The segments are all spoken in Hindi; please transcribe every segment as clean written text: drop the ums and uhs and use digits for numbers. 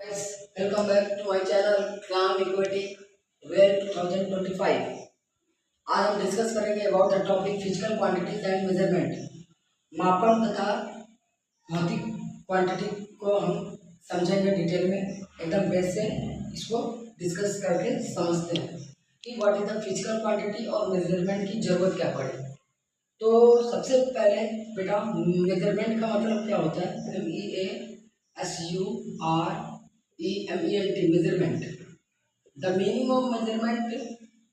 Guys, welcome back to my channel Clam Equity Well 2025। आज हम डिस्कस करेंगे about the topic physical quantities and measurement. मापन तथा भौतिक क्वांटिटी को हम समझेंगे डिटेल में, एकदम बेस से इसको डिस्कस करके समझते हैं कि what is the physical quantity और मेजरमेंट की जरूरत क्या पड़े। तो सबसे पहले बेटा मेजरमेंट का मतलब क्या होता है? MEASUREMENT measurement. The meaning of measurement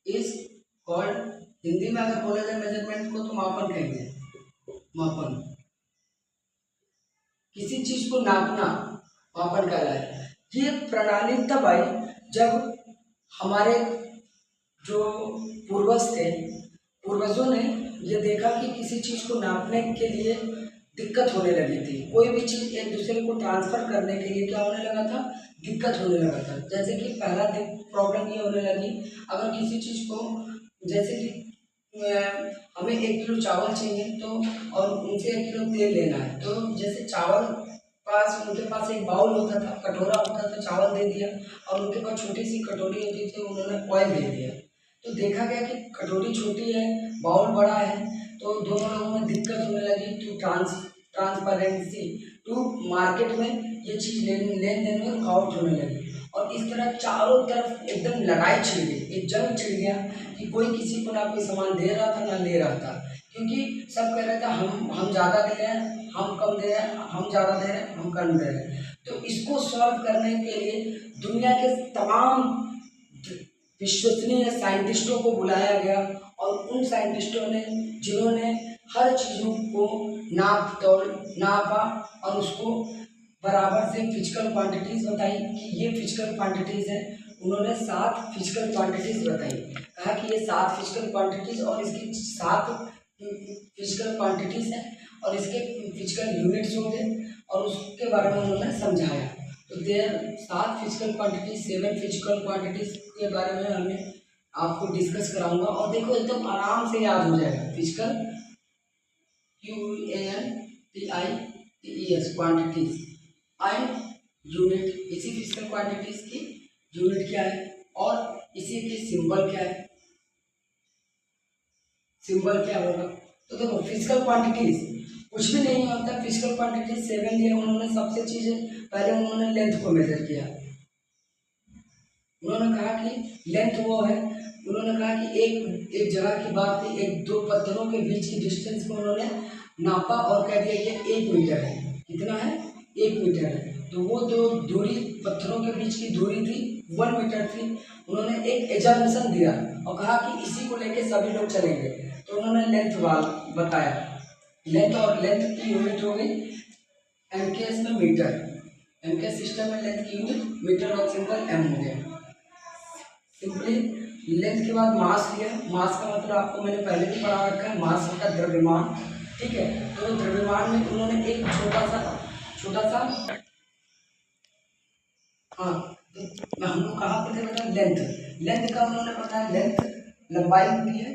is called, Hindi में अगर बोला जाए मेजरमेंट को तो मापन कहेंगे। मापन, किसी चीज को नापना मापन कहलाता है। ये प्रणाली तब आई जब हमारे जो पूर्वज थे, पूर्वजों ने ये देखा कि किसी चीज को नापने के लिए दिक्कत होने लगी थी। कोई भी चीज एक दूसरे को ट्रांसफर करने के लिए क्या होने लगा था? दिक्कत होने लगा था। जैसे कि पहला प्रॉब्लम ये होने लगी, अगर किसी चीज को, जैसे कि हमें 1 किलो चावल चाहिए तो, और उनसे 1 किलो तेल लेना है, तो जैसे चावल पास, उनके पास एक बाउल होता था, कटोरा होता था, चावल दे दिया, और उनके पास छोटी सी कटोरी होती थी, उन्होंने ऑयल दे दिया। तो देखा गया कि कटोरी छोटी है, बाउल बड़ा है, तो दोनों लोगों में दिक्कत होने लगी टू ट्रांसपेरेंसी, टू मार्केट में ये चीज लेन देन में रुकावट होने लगी। और इस तरह चारों तरफ एकदम लड़ाई छिड़ गई, एक जंग छिड़ गया कि कोई किसी को ना कोई सामान दे रहा था ना ले रहा था, क्योंकि सब कह रहे थे हम ज़्यादा दे रहे हैं, हम कम दे रहे हैं, हम ज़्यादा दे रहे हैं, हम कम दे रहे हैं। तो इसको सॉल्व करने के लिए दुनिया के तमाम विश्वसनीय साइंटिस्टों को बुलाया गया, और उन साइंटिस्टों ने, जिन्होंने हर चीज़ों को नापा और उसको बराबर से फिजिकल क्वांटिटीज बताई कि ये फिजिकल क्वांटिटीज है। उन्होंने 7 फिजिकल क्वांटिटीज बताई, कहा कि ये 7 फिजिकल क्वांटिटीज और इसकी 7 फिजिकल क्वांटिटीज हैं, और इसके फिजिकल यूनिट्स होंगे, और उसके बारे में उन्होंने समझाया। तो there 7 physical quantities, 7 physical quantities के बारे में हमें आपको डिस्कस कराऊंगा। और देखो एकदम आराम से याद हो जाएगा। Physical QUANTITIES quantities and unit, इसी फिजिकल क्वांटिटीज की यूनिट क्या है और इसी की सिंबल क्या है, सिंबल क्या होगा। तो देखो फिजिकल क्वांटिटीज कुछ भी नहीं होता। फिजिकल क्वांटिटीज 7 लिए उन्होंने। सबसे चीज पहले उन्होंने लेंथ को मेजर किया। उन्होंने कहा कि लेंथ वो है, उन्होंने कहा कि एक जगह की बात थी, एक दो पत्थरों के बीच की डिस्टेंस को उन्होंने नापा और कह दिया कि 1 मीटर है। कितना है? 1 मीटर है। तो वो जो दूरी, पत्थरों के बीच की दूरी थी 1 मीटर थी। उन्होंने एक एजम्पशन दिया और कहा कि इसी को लेके सभी लोग चलेंगे। तो उन्होंने लेंथ बताया। लेंथ, और लेंथ की यूनिट हो गई एमकेएस में मीटर। एमकेएस सिस्टम में लेंथ की यूनिट मीटर और सिंबल एम हो गया। सिंपली लेंथ के बाद मास लिया। मास का मतलब आपको मैंने पहले भी पढ़ा रखा है, मास होता है द्रव्यमान। ठीक है, तो द्रव्यमान में उन्होंने एक छोटा सा हाँ, तो हम लोग कहाँ पे थे बेटा? लेंथ। लेंथ का उन्होंने बताया, लेंथ लंबाई होती है।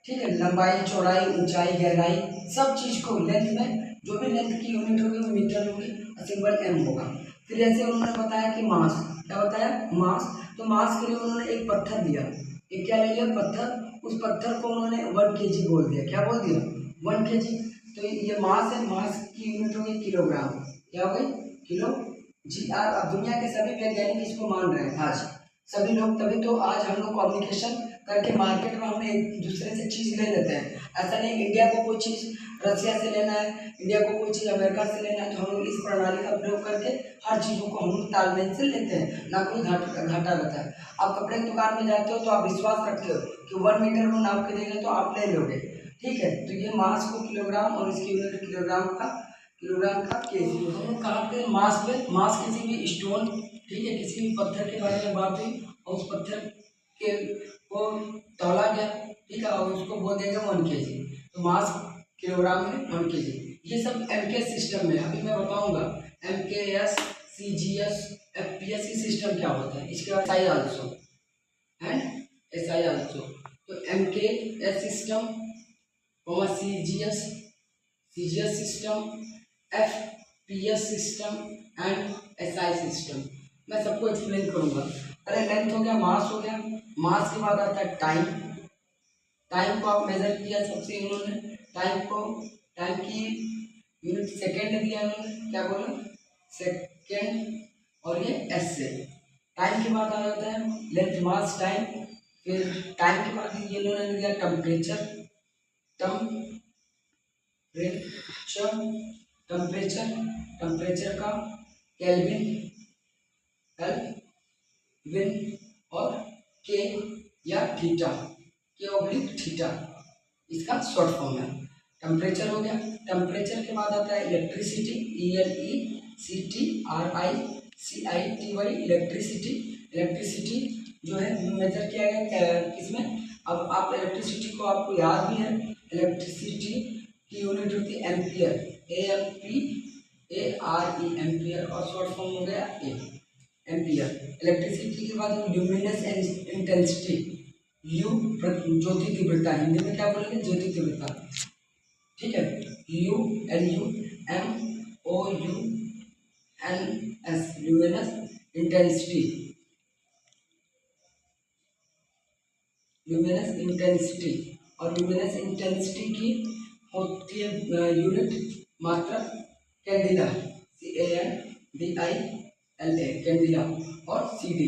ठीक है, लंबाई, चौड़ाई, ऊंचाई, गहराई, सब चीज को लेंथ में जो भी लेंथ की यूनिट होगी वो मीटर होगी और सिंबल एम होगा। फिर ऐसे उन्होंने बताया कि मास, क्या बताया? मास। तो मास के लिए उन्होंने एक पत्थर दिया। एक क्या ले लिया? पत्थर। उस पत्थर को उन्होंने 1 kg बोल दिया। क्या बोल दिया? 1 kg। तो ये मास है। मास की यूनिट होगी किलोग्राम। क्या हो गई? Kilo G R. अब दुनिया के सभी वैज्ञानिक इसको मान रहे हैं आज, सभी लोग। तभी तो आज हम लोग कम्युनिकेशन करके मार्केट में हम एक दूसरे से चीज ले लेते हैं। ऐसा नहीं इंडिया को कोई चीज रसिया से लेना है, इंडिया को कोई चीज अमेरिका से लेना है, तो हम लोग इस प्रणाली का प्रयोग करके हर चीजों को हम लोग तालमेल से लेते हैं, ना कोई घाटा रहता है। आप कपड़े की दुकान में जाते हो तो आप विश्वास रखते हो कि 1 मीटर को नाप के देंगे तो आप ले लोगे। ठीक है, तो ये मास को किलोग्राम और इसकी यूनिट किलोग्राम का केजी। हम लोग कहाँ पे? मास पे। मास किसी भी स्टोन, ठीक है, किसी भी पत्थर के बारे में बात हुई और उस पत्थर के को तौला गया, ठीक है, और उसको बोल देंगे 1 kg। तो मास किलोग्राम में 1 kg। ये सब एमकेएस सिस्टम में। अभी मैं बताऊंगा एमकेएस, सीजीएस, एफपीएस सिस्टम क्या होता है। इसके बाद SI also and SI also. तो MKS system, CGS system, FPS system and SI system। मैं सबको एक्सप्लेन करूंगा। अरे लेंथ हो गया, मास हो गया, मास के बाद आता है टाइम। टाइम को आप मेजर किया सबसे इन्होंने, टाइम की यूनिट सेकेंड दिया इन्होंने, क्या बोला, सेकेंड, और ये एस से। टाइम के बाद आ जाता है लेंथ मास टाइम। फिर टाइम के बाद ये इन्होंने दिया टेम्परेचर, टेम्परेचर टेम्परेचर टेम्परेचर का केल्विन, केल्विन, और के या थीटा, के ऑब्लिक थीटा, इसका शॉर्ट फॉर्म है। टेम्परेचर हो गया। टेम्परेचर के बाद आता है इलेक्ट्रिसिटी, ELECTRICITY, इलेक्ट्रिसिटी। इलेक्ट्रिसिटी जो है मेजर किया गया किसमें, अब आप इलेक्ट्रिसिटी को आपको याद भी है, इलेक्ट्रिसिटी की यूनिट होती है एम्पियर, AMPARE, एम्पियर, और शॉर्ट फॉर्म हो गया ए, एम्पियर। इलेक्ट्रिसिटी के बाद ल्यूमिनस इंटेंसिटी, यू ज्योति तीव्रता, हिंदी में क्या बोलेंगे, ज्योति तीव्रता, ठीक है, LUMINOUS, luminous intensity, luminous intensity. और ल्यूमिनस इंटेंसिटी की होती है यूनिट मात्रा कैंडिला, CANDILA, कैंडिला, और CD,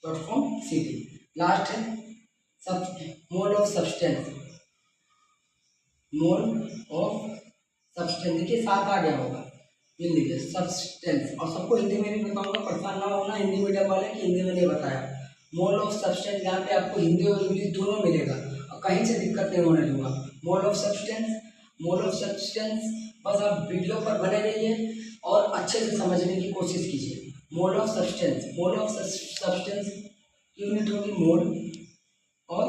short form CD। Last है सब mole of substance, mole of substance, देखिए साथ आ गया होगा, हिंदी में सब्सटेंस, और सबको हिंदी में भी बताऊंगा, परेशान ना होना हिंदी मीडियम वाले कि हिंदी में नहीं बताया। मोल ऑफ सब्सटेंस यहाँ पे आपको हिंदी और इंग्लिश दोनों मिलेगा, और कहीं से दिक्कत नहीं होने दूंगा। Mole of substance, mole of substance, बस आप वीडियो पर बने रहिए और अच्छे से समझने की कोशिश कीजिए। Mole of substance, mole of substance unit होगी मोल, और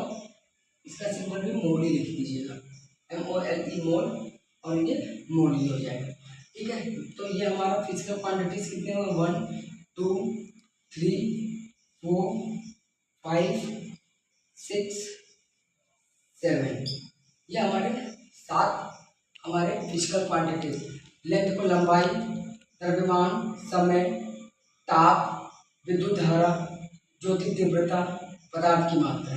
इसका सिंबल भी मोल ही लिख दीजिएगा, MOLE, मोल, और ये मोल ही हो जाएगा, ठीक है। तो ये हमारा फिजिकल क्वांटिटीज कितने हुए, 1 2 3 4 5 6 7, ये हमारे 7 हमारे फिजिकल क्वांटिटीज। लेंथ को लंबाई, द्रव्यमान, समय, ताप, विद्युत धारा, ज्योति तीव्रता, पदार्थ की मात्रा,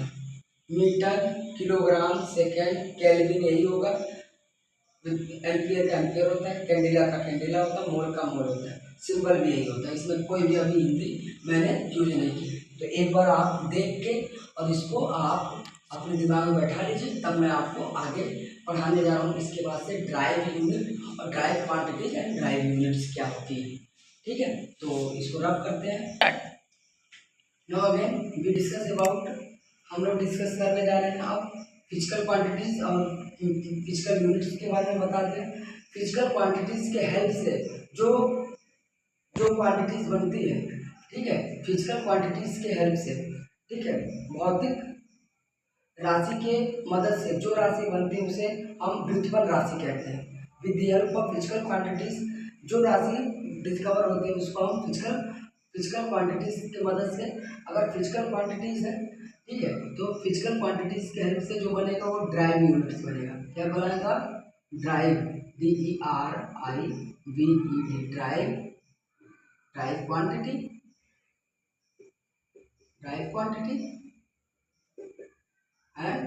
मीटर, किलोग्राम, सेकेंड, केल्विन यही होगा, एम्पियर का एम्पियर होता है, कैंडिला का कैंडिला होता है, मोल का मोल होता है, सिंबल भी यही होता है, इसमें कोई भी अभी हिंदी मैंने यूज नहीं की। तो एक बार आप देख के और इसको आप अपने दिमाग में बैठा लीजिए, तब मैं आपको आगे पढ़ाने जा रहा हूँ। इसके बाद से ड्राइव यूनिट और drive quantities and drive units क्या होती है, ठीक है। तो इसको रब करते हैं। No again we discuss about, हम लोग डिस्कस करने जा रहे हैं अब फिजिकल क्वांटिटीज और फिजिकल यूनिट्स के बारे में बता दें। फिजिकल क्वांटिटीज के हेल्प से जो जो क्वांटिटीज बनती है, ठीक है, फिजिकल क्वांटिटीज के हेल्प से, ठीक है, भौतिक राशि के मदद से जो राशि बनती है उसे हम व्युत्पन्न राशि कहते हैं। With the help of physical quantities जो राशि डिस्कवर होती है उसको हम फिजिकल क्वांटिटीज की मदद से, अगर फिजिकल क्वांटिटीज है, ठीक है, तो फिजिकल क्वांटिटीज के हेल्प से जो बनेगा वो ड्राइव यूनिट्स बनेगा। क्या बनेगा, drive, DERIVED, drive, drive quantity, drive quantity and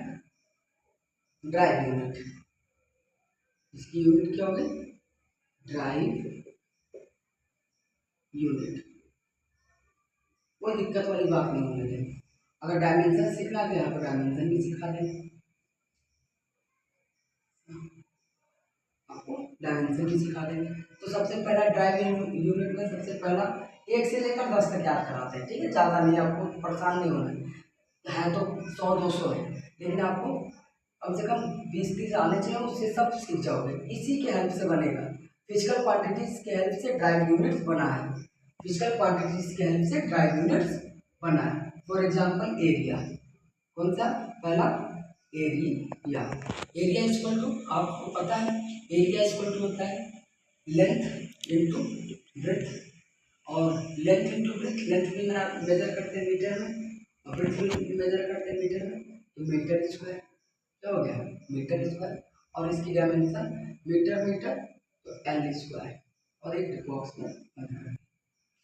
drive unit. इसकी यूनिट क्या होगी, ड्राइव यूनिट। कोई दिक्कत वाली बात नहीं होने दें। अगर डायमेंशन सीखना है तो यहाँ पर डायमेंशन भी सिखा दें, आपको डायमेंशन भी सिखा देंगे। तो सबसे पहला ड्राइव यूनिट में सबसे पहला 1 से लेकर 10 तक याद कराते हैं, ठीक है, ज़्यादा नहीं, आपको परेशान नहीं होना है। तो 100-200 है, लेकिन आपको कम से कम 20-30 आने चाहिए, उससे सब सीख जाओगे। इसी के हेल्प से बनेगा, फिजिकल क्वांटिटीज के हेल्प से ड्राइव यूनिट्स बना है, फिजिकल क्वांटिटीज के हेल्प से ड्राइव यूनिट्स बना है। फॉर एग्जाम्पल एरिया, कौन सा, पहला एरिया। एरिया इक्वल टू, आपको पता है एरिया इक्वल टू होता है लेंथ इंटू ब्रेथ, और लेंथ इंटू ब्रेथ, लेंथ भी मेजर करते हैं मीटर में और ब्रेथ भी मेजर करते हैं मीटर में, तो मीटर स्क्वायर, क्या हो गया, मीटर स्क्वायर, और इसकी डायमेंशन मीटर मीटर तो L स्क्वायर, और एक बॉक्स में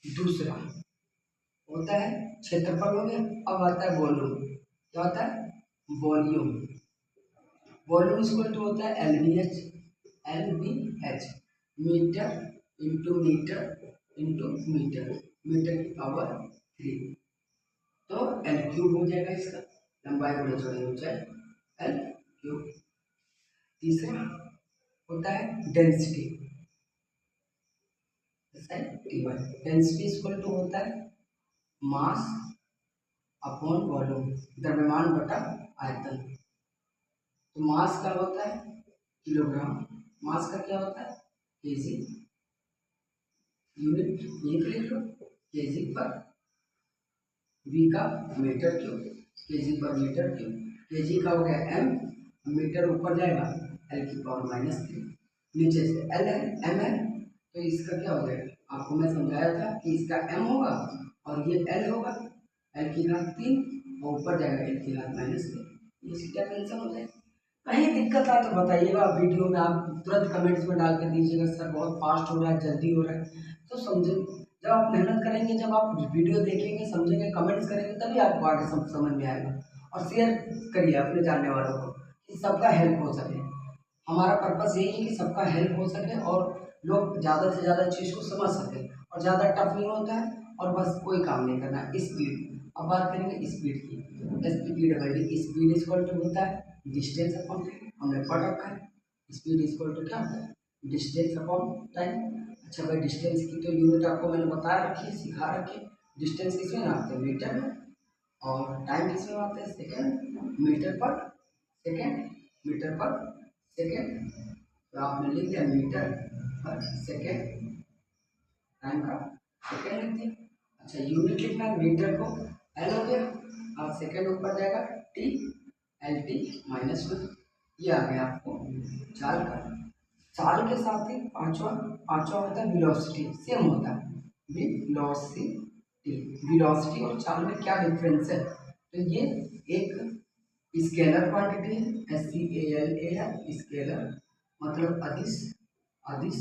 दूसरा होता है क्षेत्रफल हो गया। अब आता है वॉल्यूम। क्या होता है? वॉल्यूम। वॉल्यूम इक्वल टू होता है L B H. L B H metre into metre into metre, metre की पावर 3। तो एल क्यूब हो जाएगा इसका, लंबाई गुणा चौड़ाई ऊंचाई, एल क्यूब। तीसरा होता है डेंसिटी। डेंसिटी इक्वल टू होता है मास अपॉन वॉल्यूम, द्रव्यमान बटा आयतन। तो मास का होता है किलोग्राम, मास का क्या होता है केजी, यूनिट ये तो लिख लो, केजी पर, वी का मीटर क्यूब, केजी पर मीटर क्यूब, केजी का हो गया एम, मीटर ऊपर जाएगा एल की पावर -3, नीचे से एल है एम है, तो इसका क्या हो जाएगा? आपको मैं समझाया था कि इसका एम होगा और ये एल होगा, एल की घात 3 और ऊपर जाएगा एल की घात -3, ये सीधा कैंसिल हो जाएगा। कहीं दिक्कत आए तो बताइएगा, वीडियो में आप तुरंत कमेंट्स में डाल कर दीजिएगा सर बहुत फास्ट हो रहा है, जल्दी हो रहा है। तो समझे, जब आप मेहनत करेंगे, जब आप वीडियो देखेंगे, समझेंगे, कमेंट्स करेंगे, तभी आपको आगे समझ में आएगा। और शेयर करिए अपने जानने वालों को कि सबका हेल्प हो सके। हमारा पर्पस यही है कि सबका हेल्प हो सके और लोग ज़्यादा से ज़्यादा चीज़ को समझ सके, और ज़्यादा टफ नहीं होता है, और बस कोई काम नहीं करना है। स्पीड, अब बात करेंगे स्पीड की। स्पीड इक्वल टू होता है डिस्टेंस अपॉन टाइम, हमने पढ़ रखा है। स्पीड इक्वल टू क्या होता है? Distance upon time. अच्छा भाई, डिस्टेंस की तो यूनिट आपको मैंने बता रखी है, सिखा रखी है। डिस्टेंस किसमें आते हैं? मीटर में। और टाइम किसमें आते हैं? सेकेंड, मीटर पर सेकेंड, मीटर पर सेकेंड। तो आपने लिख दिया मीटर पर सेकेंड, टाइम का सेकेंड लिख दिया। अच्छा, यूनिट लिखना है मीटर को, एल हो गया, और सेकेंड ऊपर जाएगा टी, एल टी -1। ये आ गया आपको चाल का। चाल के साथ ही पांचवा पांचवा होता है वेलोसिटी, सेम होता है वेलोसिटी। वेलोसिटी और चाल में क्या डिफरेंस है? तो ये एक स्केलर क्वांटिटी है, SCALAR, स्केलर मतलब अदिश, अदिश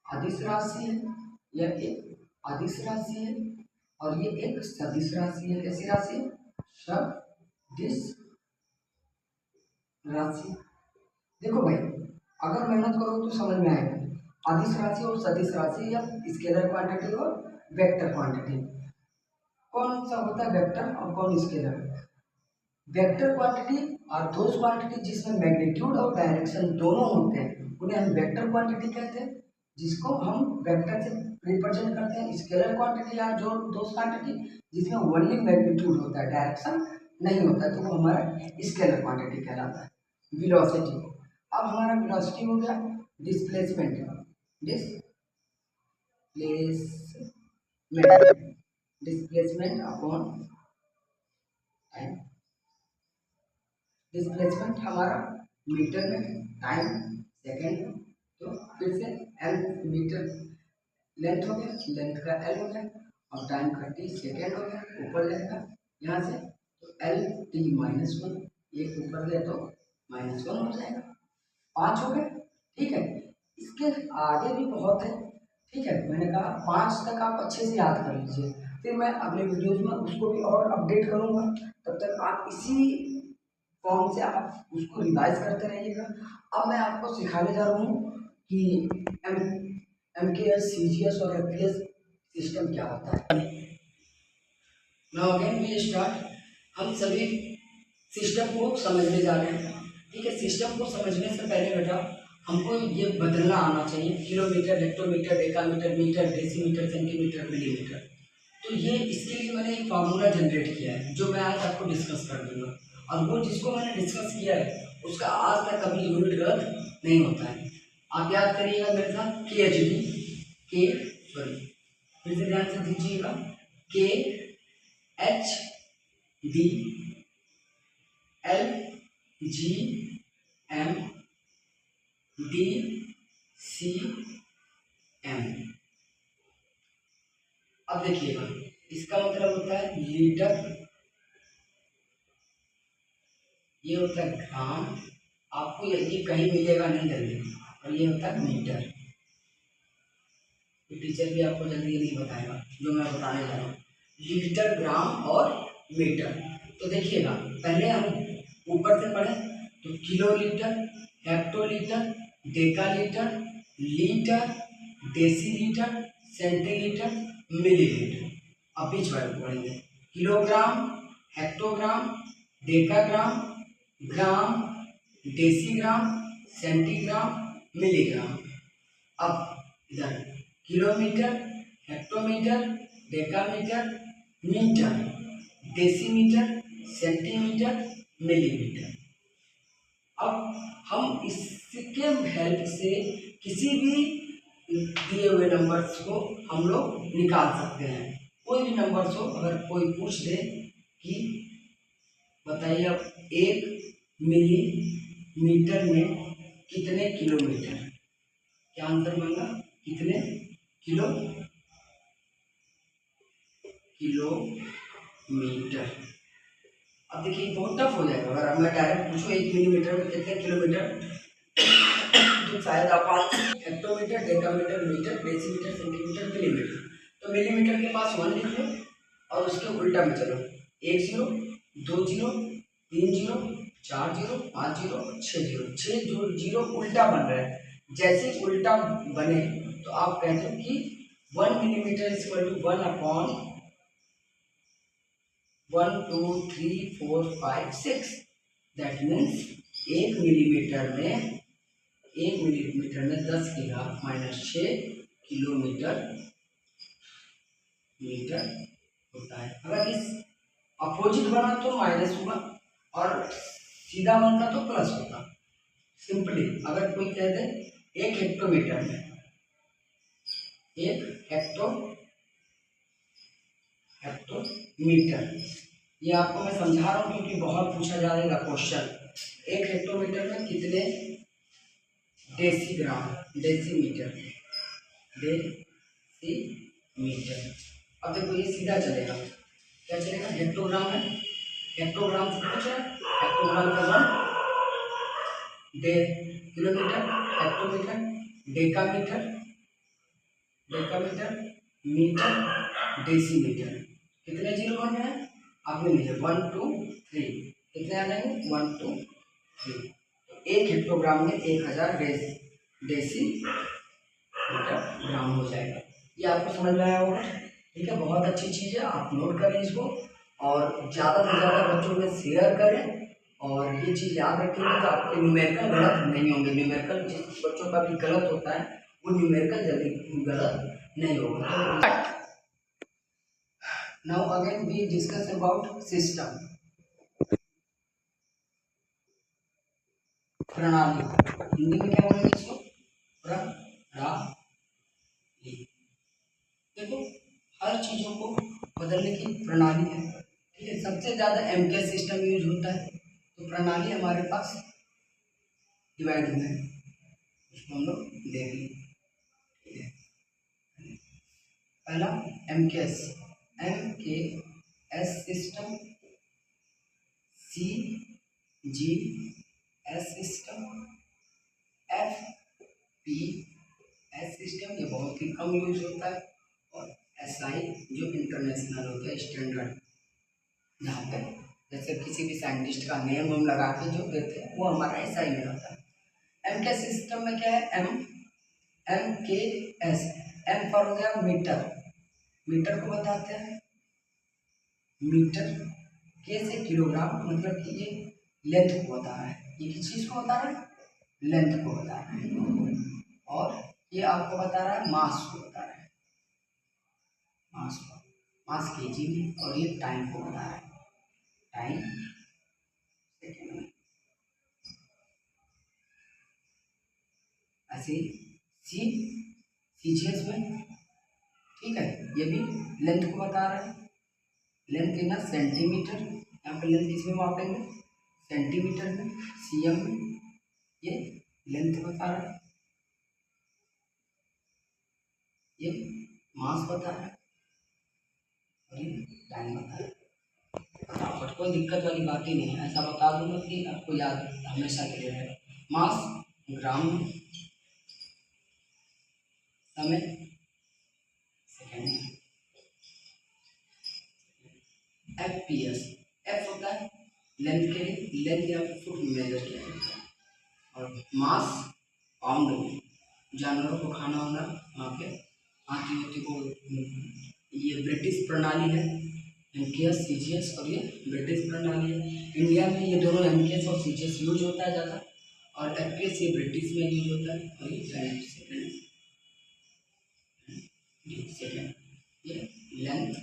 अदिश राशि है, यह एक अदिश राशि है, और ये एक सदिश राशि है। कैसी राशि? सदिश राशि। देखो भाई, अगर मेहनत करो तो समझ में आएगा। अदिश राशि और सदिश राशि, या स्केलर क्वांटिटी और वेक्टर क्वांटिटी, कौन सा होता है वेक्टर और कौन स्केलर? वेक्टर क्वांटिटी और दोज क्वांटिटी जिसमें मैग्नीट्यूड और डायरेक्शन दोनों होते हैं, उन्हें हम वेक्टर क्वांटिटी कहते हैं, जिसको हम वेक्टर से रिप्रेजेंट करते हैं। स्केलर क्वांटिटी या जो दोज क्वांटिटी जिसमें ओनली मैग्नीट्यूड होता है, डायरेक्शन नहीं होता है, तो वो हमारा स्केलर क्वांटिटी कहलाता है। वेलोसिटी, अब हमारा वेलोसिटी हो गया displacement, displacement, displacement upon time. Displacement हमारा मीटर में, टाइम सेकेंड में, तो फिर से एल मीटर, लेंथ हो गया, लेंथ का एल हो गया, और टाइम का टी सेकेंड हो गया, ऊपर जाएगा यहाँ से, तो एल टी -1, एक ऊपर गया तो -1 हो जाएगा। 5 हो गए, ठीक है। इसके आगे भी बहुत है, ठीक है। मैंने कहा 5 तक आप अच्छे से याद कर लीजिए, फिर मैं अगले वीडियोज में उसको भी और अपडेट करूँगा। तब तक आप इसी फॉर्म से आप उसको रिवाइज करते रहिएगा। अब मैं आपको सिखाने जा रहा हूँ कि MKS, CGS और FPS सिस्टम क्या होता है। Now again we start. हम सभी सिस्टम को समझने जा रहे हैं, ठीक है। सिस्टम को समझने से पहले बेटा हमको ये बदलना आना चाहिए, kilometre, hectometre, decametre, metre, decimetre, centimetre, millimetre. तो ये इसके लिए मैंने एक फार्मूला जनरेट किया है, जो मैं आज आपको डिस्कस कर दूंगा। और वो जिसको मैंने डिस्कस किया है उसका आज तक कभी यूनिट गलत नहीं होता है। आप याद करिएगा मेरे साथ, फिर से ध्यान से दीजिएगा, KHD, LGM, DCM। अब देखिएगा, इसका मतलब होता है लीटर, ये होता है ग्राम, आपको ये कहीं मिलेगा नहीं जल्दी, और ये होता है मीटर। तो टीचर भी आपको जल्दी नहीं बताएगा जो मैं बताने जा रहा हूँ। लीटर, ग्राम और मीटर। तो देखिएगा, पहले हम ऊपर से पढ़े तो kilolitre, hectolitre, decalitre, litre, decilitre, centilitre, millilitre. अब बीच वाले पढ़ेंगे kilogram, hectogram, decagram, gram, decigram, centigram, milligram. अब इधर kilometre, hectometre, decametre, metre, decimetre, centimetre, millimetre. अब हम इसके हेल्प से किसी भी दिए हुए नंबर्स को हम लोग निकाल सकते हैं। कोई भी नंबर्स हो, अगर कोई पूछ दे कि बताइए अब 1 मिलीमीटर में कितने किलोमीटर, क्या आंसर मांगा, कितने किलोमीटर। अब देखिए बहुत टफ हो जाएगा, अगर मैं डायरेक्ट पूछूं 1 मिलीमीटर में कितने किलोमीटर, तो शायद आप hectometre, decametre, metre, decimetre, centimetre, millimetre. तो मिलीमीटर के पास 1 लिख लो और उसके उल्टा में चलो, 1 0, 2 0, 3 0, 4 0, 5 0, 6 0। 6 0 उल्टा बन रहा है। जैसे उल्टा बने तो आप कहते हो कि 1 millimetre equal to 1 upon 1 2 3 4 5 6। That means 1 millimetre में 10 की घात -6 किलोमीटर होता है। अगर इस अपोजिट बना तो माइनस होगा और सीधा बनता तो प्लस होता। सिंपली अगर कोई कह दे 1 हेक्टोमीटर में, 1 हेक्टोमीटर, ये आपको मैं समझा रहा हूँ क्योंकि बहुत पूछा जाएगा क्वेश्चन। 1 हेक्टोमीटर में कितने डेसीग्राम, डेसीमीटर। अब देखो ये सीधा चलेगा, क्या चलेगा, हेक्टोग्राम है, हेक्टोग्राम से पूछ रहा है, हेक्टोग्राम का 1 kilometre, hectometre, decametre, metre, decimetre. कितने जीरो बन रहे हैं आपने लिखे 1 2 3, कितने आ जाएंगे 1 2 3। तो 1 हेक्टोग्राम में 1000 डेसीमीटर ग्राम हो जाएगा। ये आपको समझ में आया होगा, ठीक है। बहुत अच्छी चीज़ है, आप नोट करें इसको और ज़्यादा से ज़्यादा बच्चों में शेयर करें। और ये चीज़ याद रखेंगे तो आपके न्यूमेरिकल गलत नहीं होंगे। न्यूमेरिकल जिस बच्चों का भी गलत होता है वो न्यूमेरिकल जल्दी गलत नहीं होगा। Now again we discuss about system, प्रणाली। हिंदी में क्या बोलेंगे इसको, प्रणाली। देखो हर चीज़ों को बदलने की प्रणाली है, ठीक है। सबसे ज़्यादा एमके सिस्टम यूज होता है, तो प्रणाली हमारे पास डिवाइड में है, उसको हम लोग देख लें, ठीक है। पहला MKS system, CGS system, FPS system, ये बहुत ही कम यूज होता है। और एसआई जो इंटरनेशनल होता है, स्टैंडर्ड, जहाँ पे जैसे किसी भी साइंटिस्ट का नेम हम लगा के जो देते हैं वो हमारा एसआई में होता है। एम के सिस्टम में क्या है, एम के एस, एम फॉर हो गया मीटर, मीटर को बताते हैं, मीटर के से किलोग्राम, मतलब कि ये लेंथ को बता रहा है। ये किस चीज़ को बता रहा है, लेंथ को बता रहा है। और ये आपको बता रहा है मास को बता रहा है, मास केजी में। और ये टाइम को बता रहा है, टाइम सेकेंड में। ऐसे सीजीएस में, ठीक है, ये भी लेंथ को बता रहा है। लेंथ इन सेंटीमीटर, यहाँ पे लेंथ इसमें मापेंगे सेंटीमीटर में, सीएम में, ये लेंथ बता रहा है, ये मास बता रहा है और ये टाइम बता रहा है। फटाफट, कोई दिक्कत वाली बात ही नहीं है, ऐसा बता दूंगा कि आपको याद हमेशा के लिए रहेगा। मास ग्राम में, समय सेकेंड में, FPS। एफ होता है लेंथ के लिए, लेंथ यहाँ पे फुट में मेजर किया जाता है। और मास पाउंड में, जानवरों को खाना होना वहाँ पे हाथी होती को। ये ब्रिटिश प्रणाली है, एमकेएस सीजीएस, और ये ब्रिटिश प्रणाली है। इंडिया में ये दोनों एमकेएस और सीजीएस यूज होता है ज़्यादा, और एफपीएस ये ब्रिटिश में यूज होता है। और ये सेकेंड ये length,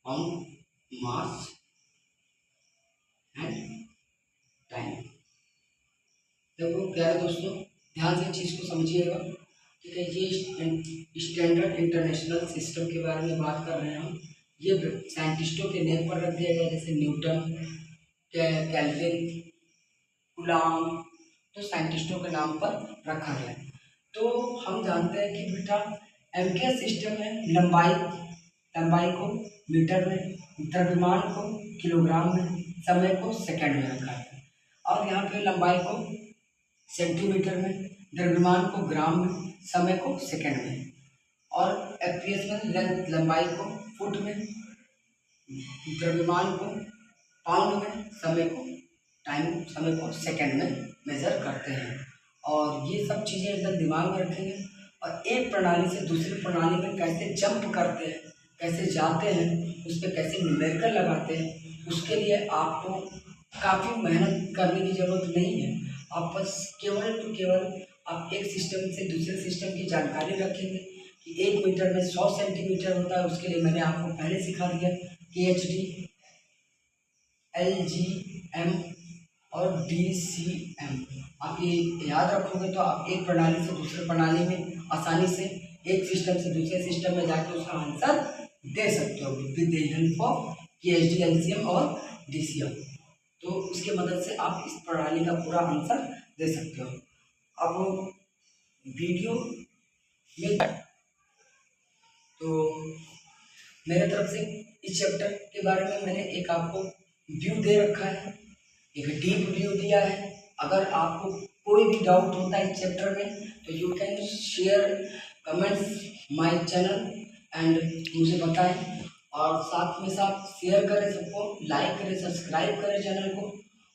pound, mass and time. देखो प्यारे दोस्तों, ध्यान से चीज़ को समझिएगा, ठीक है। ये स्टैंडर्ड इंटरनेशनल सिस्टम के बारे में बात कर रहे हैं हम। ये साइंटिस्टों के नेम पर रख दिया गया, जैसे न्यूटन, केल्विन, कूलॉम, तो साइंटिस्टों के नाम पर रखा गया है। तो हम जानते हैं कि बेटा एमकेएस सिस्टम में लंबाई को मीटर में, द्रव्यमान को किलोग्राम में, समय को सेकंड में रखा है। और यहाँ पे लंबाई को सेंटीमीटर में, द्रव्यमान को ग्राम में, समय को सेकंड में। और एफपीएस में लंबाई को फुट में, द्रव्यमान को पाउंड में, समय को सेकंड में मेजर करते हैं। और ये सब चीज़ें एकदम दिमाग में रखेंगे। और एक प्रणाली से दूसरी प्रणाली में कैसे जंप करते हैं, कैसे जाते हैं, उस पर कैसे न्यूमेरिकल लगाते हैं, उसके लिए आपको काफ़ी मेहनत करने की ज़रूरत नहीं है। आप बस केवल आप एक सिस्टम से दूसरे सिस्टम की जानकारी रखेंगे कि 1 मीटर में 100 सेंटीमीटर होता है। उसके लिए मैंने आपको पहले सिखा दिया कि HD, LGM और DCM। आप ये याद रखोगे तो आप एक प्रणाली से दूसरे प्रणाली में आसानी से, एक सिस्टम से दूसरे सिस्टम में जाके उसका आंसर दे सकते हो with the help of HD, LGM और DCM। तो उसके मदद से आप इस प्रणाली का पूरा आंसर दे सकते हो। अब वीडियो में तो मेरे तरफ से इस चैप्टर के बारे में मैंने एक आपको व्यू दे रखा है, एक डीप व्यू दिया है। अगर आपको कोई भी डाउट होता है इस चैप्टर में तो you can share comments my channel and मुझे बताएं। और साथ में साथ शेयर करें, सबको लाइक करें, सब्सक्राइब करें चैनल को,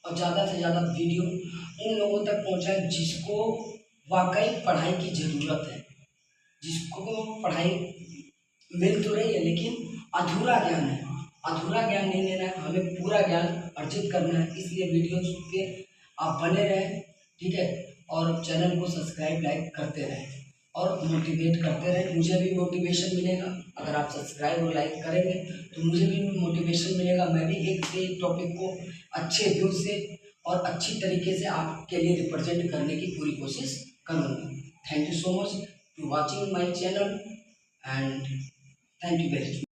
और ज़्यादा से ज़्यादा वीडियो उन लोगों तक पहुंचाएं जिसको वाकई पढ़ाई की ज़रूरत है, जिसको पढ़ाई मिल तो रही है लेकिन अधूरा ज्ञान है। अधूरा ज्ञान नहीं लेना है, हमें पूरा ज्ञान अर्जित करना है। इसलिए वीडियोस पे आप बने रहें, ठीक है। और चैनल को सब्सक्राइब, लाइक करते रहें और मोटिवेट करते रहें। मुझे भी मोटिवेशन मिलेगा अगर आप सब्सक्राइब और लाइक करेंगे, तो मुझे भी मोटिवेशन मिलेगा। मैं भी एक से एक टॉपिक को अच्छे व्यू से और अच्छी तरीके से आपके लिए रिप्रेजेंट करने की पूरी कोशिश करूँगा। Thank you so much to watching my channel and thank you very much.